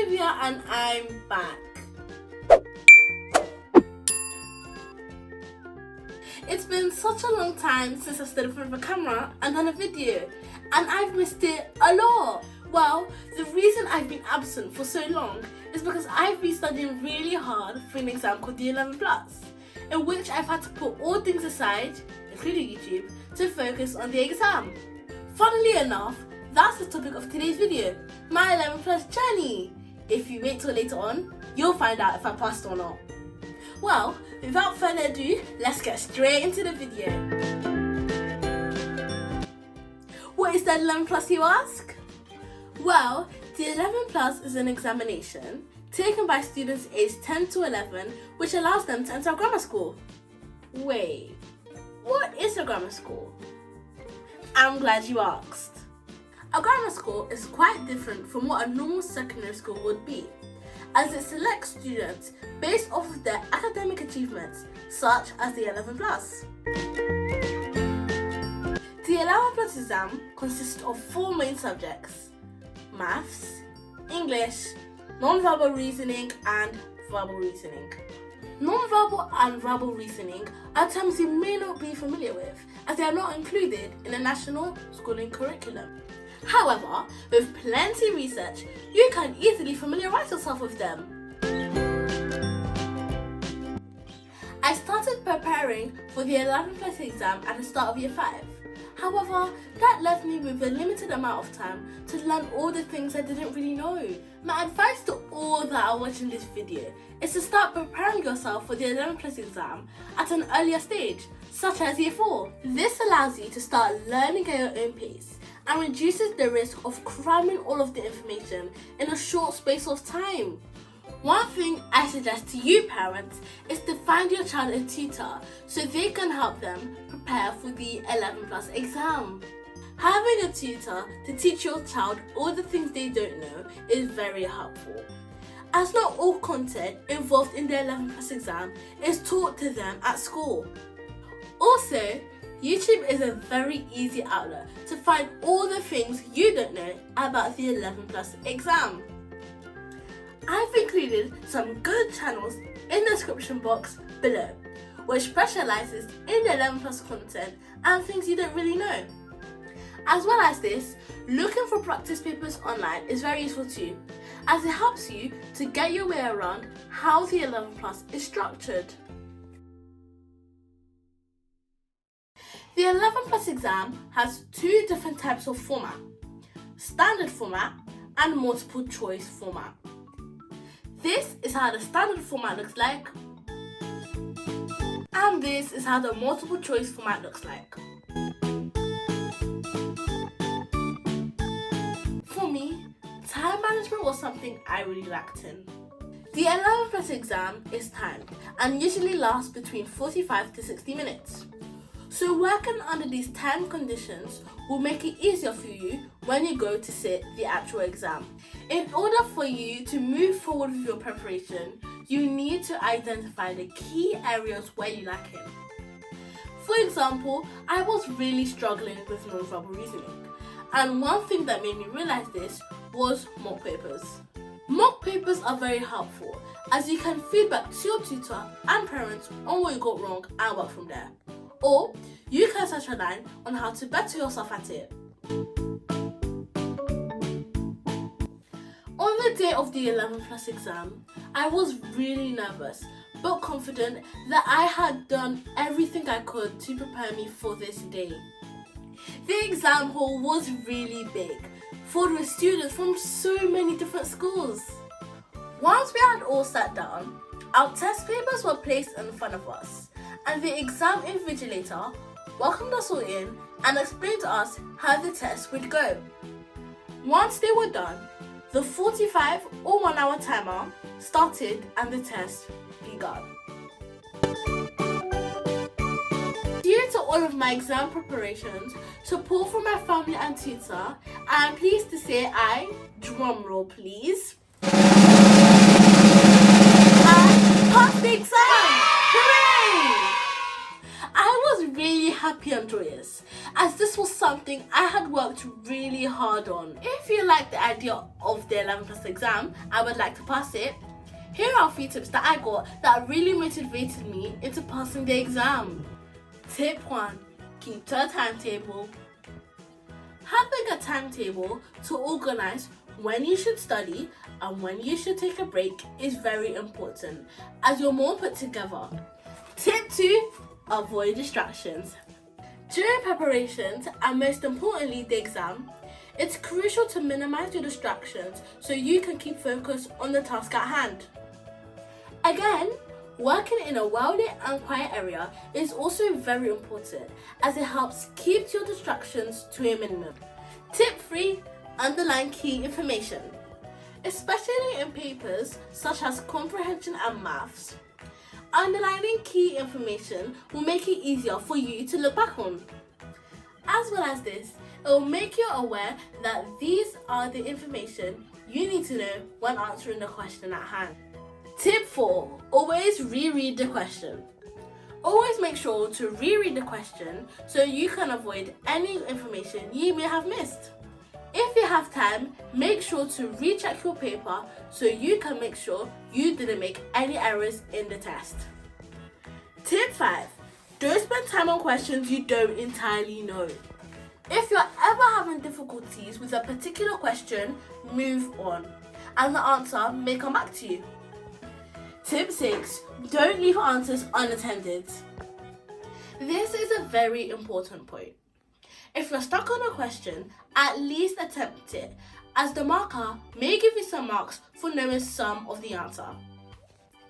Olivia and I'm back. It's been such a long time since I stood in front of a camera and done a video, and I've missed it a lot. Well, the reason I've been absent for so long is because I've been studying really hard for an exam called the 11+, in which I've had to put all things aside, including YouTube, to focus on the exam. Funnily enough, that's the topic of today's video, my 11+ journey. If you wait till later on, you'll find out if I passed or not. Well, without further ado, let's get straight into the video. What is the 11+, you ask? Well, the 11+ is an examination taken by students aged 10 to 11, which allows them to enter a grammar school. Wait, what is a grammar school? I'm glad you asked. A grammar school is quite different from what a normal secondary school would be, as it selects students based off of their academic achievements, such as the 11+. The 11+ exam consists of 4 main subjects: maths, English, non-verbal reasoning and verbal reasoning. Non-verbal and verbal reasoning are terms you may not be familiar with, as they are not included in the national schooling curriculum. However, with plenty of research, you can easily familiarise yourself with them. I started preparing for the 11+ exam at the start of year 5. However, that left me with a limited amount of time to learn all the things I didn't really know. My advice to all that are watching this video is to start preparing yourself for the 11+ exam at an earlier stage, such as year 4. This allows you to start learning at your own pace and reduces the risk of cramming all of the information in a short space of time. One thing I suggest to you parents is to find your child a tutor so they can help them prepare for the 11+ exam. Having a tutor to teach your child all the things they don't know is very helpful, as not all content involved in the 11+ exam is taught to them at school. Also, YouTube is a very easy outlet to find all the things you don't know about the 11+ exam. I've included some good channels in the description box below, which specialises in the 11+ content and things you don't really know. As well as this, looking for practice papers online is very useful too, as it helps you to get your way around how the 11+ is structured. The 11+ exam has 2 different types of format: standard format and multiple choice format. This is how the standard format looks like, and this is how the multiple choice format looks like. For me, time management was something I really lacked in. The 11+ exam is timed and usually lasts between 45 to 60 minutes. So working under these time conditions will make it easier for you when you go to sit the actual exam. In order for you to move forward with your preparation, you need to identify the key areas where you lack in. For example, I was really struggling with non-verbal reasoning, and one thing that made me realise this was mock papers. Mock papers are very helpful, as you can feedback to your tutor and parents on what you got wrong and work from there. Or you can search online on how to better yourself at it. On the day of the 11+ exam, I was really nervous but confident that I had done everything I could to prepare me for this day. The exam hall was really big, filled with students from so many different schools. Once we had all sat down, our test papers were placed in front of us, and the exam invigilator welcomed us all in and explained to us how the test would go. Once they were done, the 45 or 1 hour timer started and the test began. Due to all of my exam preparations, support from my family and tutor, I am pleased to say drumroll please, I passed the exam! Hooray! I was really happy and joyous, as this was something I had worked really hard on. If you like the idea of the 11+ exam and would like to pass it, here are a few tips that I got that really motivated me into passing the exam. Tip 1. Keep to a timetable. Having a timetable to organize when you should study and when you should take a break is very important, as you're more put together. Tip 2. Avoid distractions. During preparations, and most importantly the exam, it's crucial to minimize your distractions so you can keep focused on the task at hand. Again, working in a well-lit and quiet area is also very important, as it helps keep your distractions to a minimum. Tip 3. Underline key information. Especially in papers such as comprehension and maths, underlining key information will make it easier for you to look back on. As well as this, it will make you aware that these are the information you need to know when answering the question at hand. Tip 4. Always reread the question. Always make sure to reread the question so you can avoid any information you may have missed. If you have time, make sure to recheck your paper so you can make sure you didn't make any errors in the test. Tip 5. Don't spend time on questions you don't entirely know. If you're ever having difficulties with a particular question, move on, and the answer may come back to you. Tip 6. Don't leave answers unattended. This is a very important point. If you're stuck on a question, at least attempt it, as the marker may give you some marks for knowing some of the answer.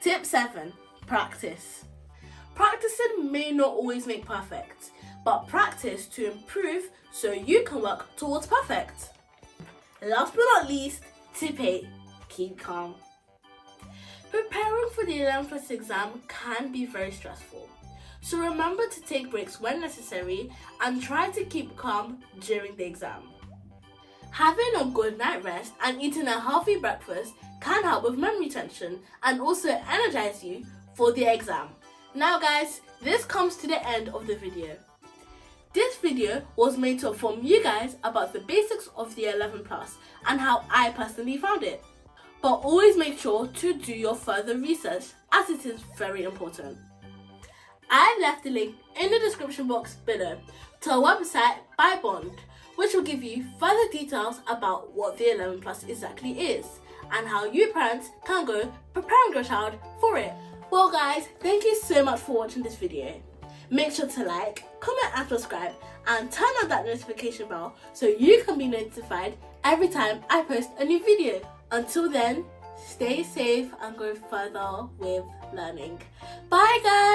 Tip 7. Practice. Practicing may not always make perfect, but practice to improve so you can work towards perfect. Last but not least, tip 8. Keep calm. Preparing for the 11+ exam can be very stressful, so remember to take breaks when necessary and try to keep calm during the exam. Having a good night rest and eating a healthy breakfast can help with memory retention and also energize you for the exam. Now guys, this comes to the end of the video. This video was made to inform you guys about the basics of the 11+ and how I personally found it. But always make sure to do your further research, as it is very important. I left the link in the description box below to a website by Bond, which will give you further details about what the 11+ exactly is and how you parents can go preparing your child for it. Well guys, thank you so much for watching this video. Make sure to like, comment and subscribe, and turn on that notification bell so you can be notified every time I post a new video. Until then, stay safe and go further with learning. Bye guys!